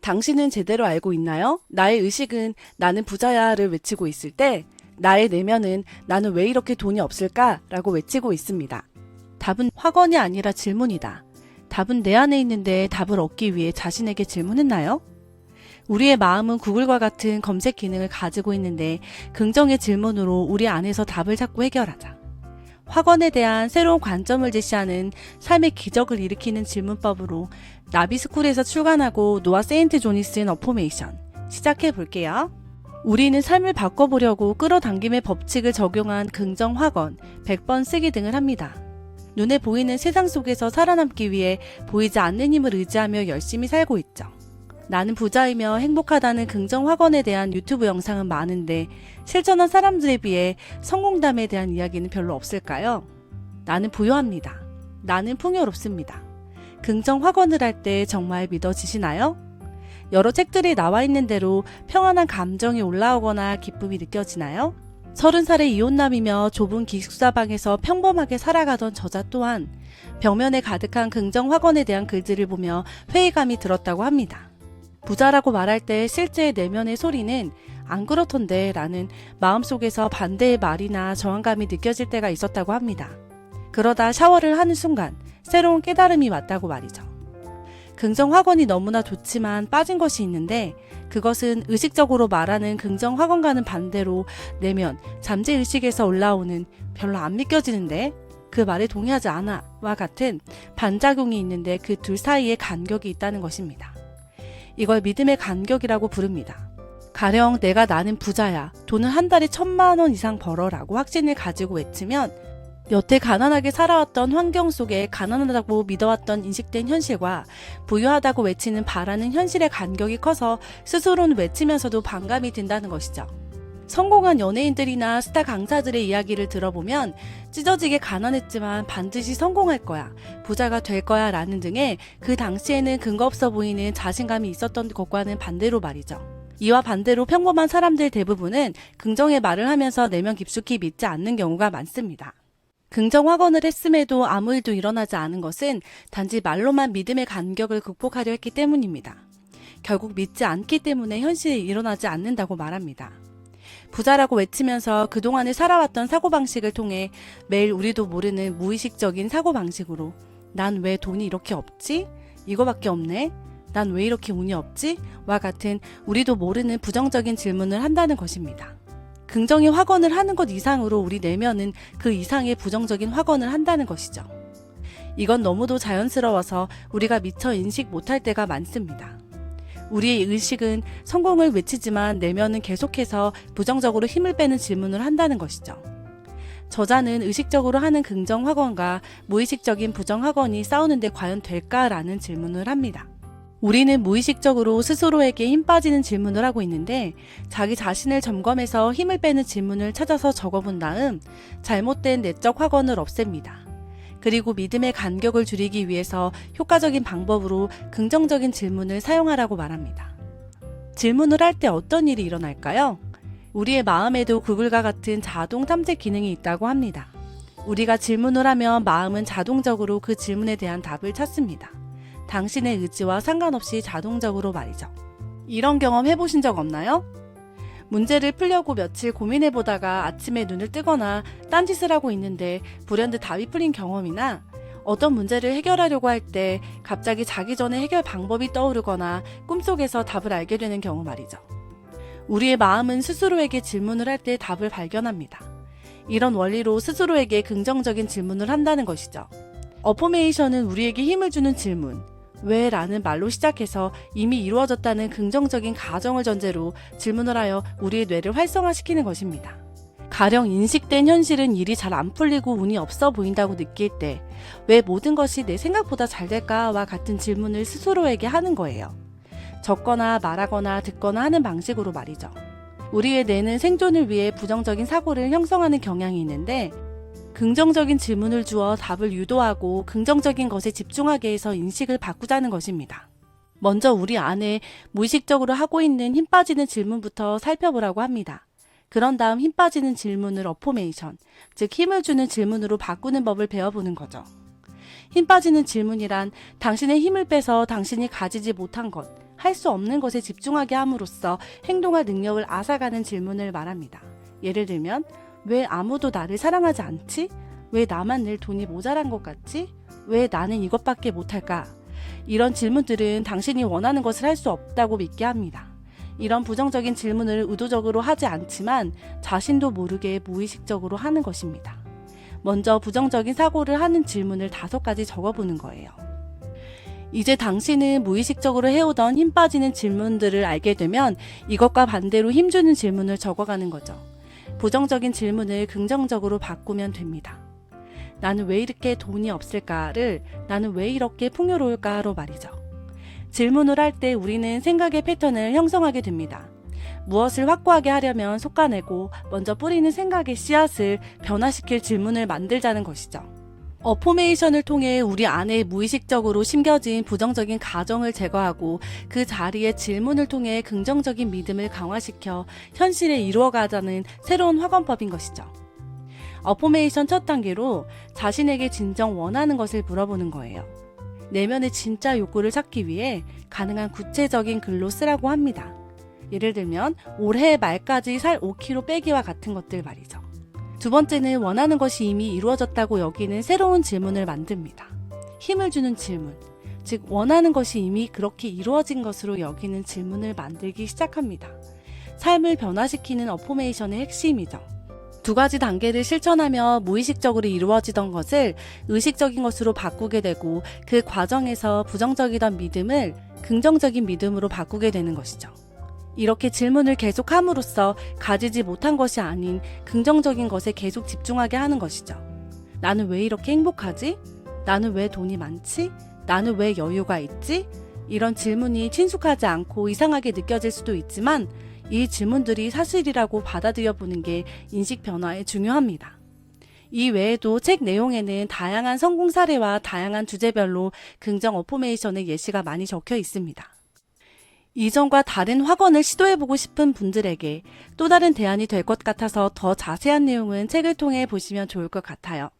당신은 제대로 알고 있나요? 나의 의식은 나는 부자야를 외치고 있을 때 나의 내면은 나는 왜 이렇게 돈이 없을까? 라고 외치고 있습니다. 답은 확언이 아니라 질문이다. 답은 내 안에 있는데 답을 얻기 위해 자신에게 질문했나요? 우리의 마음은 구글과 같은 검색 기능을 가지고 있는데 긍정의 질문으로 우리 안에서 답을 찾고 해결하자. 확언에 대한 새로운 관점을 제시하는 삶의 기적을 일으키는 질문법으로 나비스쿨에서 출간하고 노아 세인트 존이 쓴 어포메이션 시작해 볼게요. 우리는 삶을 바꿔보려고 끌어당김의 법칙을 적용한 긍정 확언, 100번 쓰기 등을 합니다. 눈에 보이는 세상 속에서 살아남기 위해 보이지 않는 힘을 의지하며 열심히 살고 있죠. 나는 부자이며 행복하다는 긍정 확언에 대한 유튜브 영상은 많은데 실천한 사람들에 비해 성공담에 대한 이야기는 별로 없을까요? 나는 부유합니다. 나는 풍요롭습니다. 긍정 확언을 할 때 정말 믿어지시나요? 여러 책들이 나와 있는 대로 평안한 감정이 올라오거나 기쁨이 느껴지나요? 30살의 이혼남이며 좁은 기숙사방에서 평범하게 살아가던 저자 또한 벽면에 가득한 긍정 확언에 대한 글들을 보며 회의감이 들었다고 합니다. 부자라고 말할 때 실제 내면의 소리는 안 그렇던데 라는 마음속에서 반대의 말이나 저항감이 느껴질 때가 있었다고 합니다. 그러다 샤워를 하는 순간 새로운 깨달음이 왔다고 말이죠. 긍정 확언이 너무나 좋지만 빠진 것이 있는데 그것은 의식적으로 말하는 긍정 확언과는 반대로 내면 잠재의식에서 올라오는 별로 안 믿겨지는데 그 말에 동의하지 않아 와 같은 반작용이 있는데 그 둘 사이에 간격이 있다는 것입니다. 이걸 믿음의 간격이라고 부릅니다. 가령 내가 나는 부자야, 돈은 한 달에 1,000만 원 이상 벌어라고 확신을 가지고 외치면 여태 가난하게 살아왔던 환경 속에 가난하다고 믿어왔던 인식된 현실과 부유하다고 외치는 바라는 현실의 간격이 커서 스스로는 외치면서도 반감이 든다는 것이죠. 성공한 연예인들이나 스타 강사들의 이야기를 들어보면 찢어지게 가난했지만 반드시 성공할 거야, 부자가 될 거야 라는 등의 그 당시에는 근거 없어 보이는 자신감이 있었던 것과는 반대로 말이죠. 이와 반대로 평범한 사람들 대부분은 긍정의 말을 하면서 내면 깊숙이 믿지 않는 경우가 많습니다. 긍정 확언을 했음에도 아무 일도 일어나지 않은 것은 단지 말로만 믿음의 간격을 극복하려 했기 때문입니다. 결국 믿지 않기 때문에 현실이 일어나지 않는다고 말합니다. 부자라고 외치면서 그동안에 살아왔던 사고방식을 통해 매일 우리도 모르는 무의식적인 사고방식으로 난 왜 돈이 이렇게 없지? 이거밖에 없네? 난 왜 이렇게 운이 없지? 와 같은 우리도 모르는 부정적인 질문을 한다는 것입니다. 긍정의 확언을 하는 것 이상으로 우리 내면은 그 이상의 부정적인 확언을 한다는 것이죠. 이건 너무도 자연스러워서 우리가 미처 인식 못할 때가 많습니다. 우리의 의식은 성공을 외치지만 내면은 계속해서 부정적으로 힘을 빼는 질문을 한다는 것이죠. 저자는 의식적으로 하는 긍정 확언과 무의식적인 부정 확언이 싸우는데 과연 될까라는 질문을 합니다. 우리는 무의식적으로 스스로에게 힘 빠지는 질문을 하고 있는데 자기 자신을 점검해서 힘을 빼는 질문을 찾아서 적어본 다음 잘못된 내적 확언을 없앱니다. 그리고 믿음의 간격을 줄이기 위해서 효과적인 방법으로 긍정적인 질문을 사용하라고 말합니다. 질문을 할 때 어떤 일이 일어날까요? 우리의 마음에도 구글과 같은 자동 탐색 기능이 있다고 합니다. 우리가 질문을 하면 마음은 자동적으로 그 질문에 대한 답을 찾습니다. 당신의 의지와 상관없이 자동적으로 말이죠. 이런 경험 해보신 적 없나요? 문제를 풀려고 며칠 고민해보다가 아침에 눈을 뜨거나 딴짓을 하고 있는데 불현듯 답이 풀린 경험이나 어떤 문제를 해결하려고 할 때 갑자기 자기 전에 해결 방법이 떠오르거나 꿈속에서 답을 알게 되는 경우 말이죠. 우리의 마음은 스스로에게 질문을 할 때 답을 발견합니다. 이런 원리로 스스로에게 긍정적인 질문을 한다는 것이죠. 어포메이션은 우리에게 힘을 주는 질문, 왜? 라는 말로 시작해서 이미 이루어졌다는 긍정적인 가정을 전제로 질문을 하여 우리의 뇌를 활성화시키는 것입니다. 가령 인식된 현실은 일이 잘 안 풀리고 운이 없어 보인다고 느낄 때 왜 모든 것이 내 생각보다 잘 될까와 같은 질문을 스스로에게 하는 거예요. 적거나 말하거나 듣거나 하는 방식으로 말이죠. 우리의 뇌는 생존을 위해 부정적인 사고를 형성하는 경향이 있는데 긍정적인 질문을 주어 답을 유도하고 긍정적인 것에 집중하게 해서 인식을 바꾸자는 것입니다. 먼저 우리 안에 무의식적으로 하고 있는 힘 빠지는 질문부터 살펴보라고 합니다. 그런 다음 힘 빠지는 질문을 어포메이션, 즉 힘을 주는 질문으로 바꾸는 법을 배워보는 거죠. 힘 빠지는 질문이란 당신의 힘을 빼서 당신이 가지지 못한 것, 할 수 없는 것에 집중하게 함으로써 행동할 능력을 앗아가는 질문을 말합니다. 예를 들면 왜 아무도 나를 사랑하지 않지? 왜 나만 늘 돈이 모자란 것 같지? 왜 나는 이것밖에 못할까? 이런 질문들은 당신이 원하는 것을 할 수 없다고 믿게 합니다. 이런 부정적인 질문을 의도적으로 하지 않지만 자신도 모르게 무의식적으로 하는 것입니다. 먼저 부정적인 사고를 하는 질문을 5가지 적어보는 거예요. 이제 당신은 무의식적으로 해오던 힘 빠지는 질문들을 알게 되면 이것과 반대로 힘주는 질문을 적어가는 거죠. 부정적인 질문을 긍정적으로 바꾸면 됩니다. 나는 왜 이렇게 돈이 없을까를 나는 왜 이렇게 풍요로울까로 말이죠. 질문을 할 때 우리는 생각의 패턴을 형성하게 됩니다. 무엇을 확고하게 하려면 솎아내고 먼저 뿌리는 생각의 씨앗을 변화시킬 질문을 만들자는 것이죠. 어포메이션을 통해 우리 안에 무의식적으로 심겨진 부정적인 가정을 제거하고 그 자리에 질문을 통해 긍정적인 믿음을 강화시켜 현실에 이루어가자는 새로운 확언법인 것이죠. 어포메이션 첫 단계로 자신에게 진정 원하는 것을 물어보는 거예요. 내면의 진짜 욕구를 찾기 위해 가능한 구체적인 글로 쓰라고 합니다. 예를 들면 올해 말까지 살 5kg 빼기와 같은 것들 말이죠. 두 번째는 원하는 것이 이미 이루어졌다고 여기는 새로운 질문을 만듭니다. 힘을 주는 질문, 즉 원하는 것이 이미 그렇게 이루어진 것으로 여기는 질문을 만들기 시작합니다. 삶을 변화시키는 어포메이션의 핵심이죠. 2가지 단계를 실천하며 무의식적으로 이루어지던 것을 의식적인 것으로 바꾸게 되고 그 과정에서 부정적이던 믿음을 긍정적인 믿음으로 바꾸게 되는 것이죠. 이렇게 질문을 계속 함으로써 가지지 못한 것이 아닌 긍정적인 것에 계속 집중하게 하는 것이죠. 나는 왜 이렇게 행복하지? 나는 왜 돈이 많지? 나는 왜 여유가 있지? 이런 질문이 친숙하지 않고 이상하게 느껴질 수도 있지만 이 질문들이 사실이라고 받아들여 보는 게 인식 변화에 중요합니다. 이 외에도 책 내용에는 다양한 성공 사례와 다양한 주제별로 긍정 어포메이션의 예시가 많이 적혀 있습니다. 이전과 다른 확언을 시도해보고 싶은 분들에게 또 다른 대안이 될 것 같아서 더 자세한 내용은 책을 통해 보시면 좋을 것 같아요.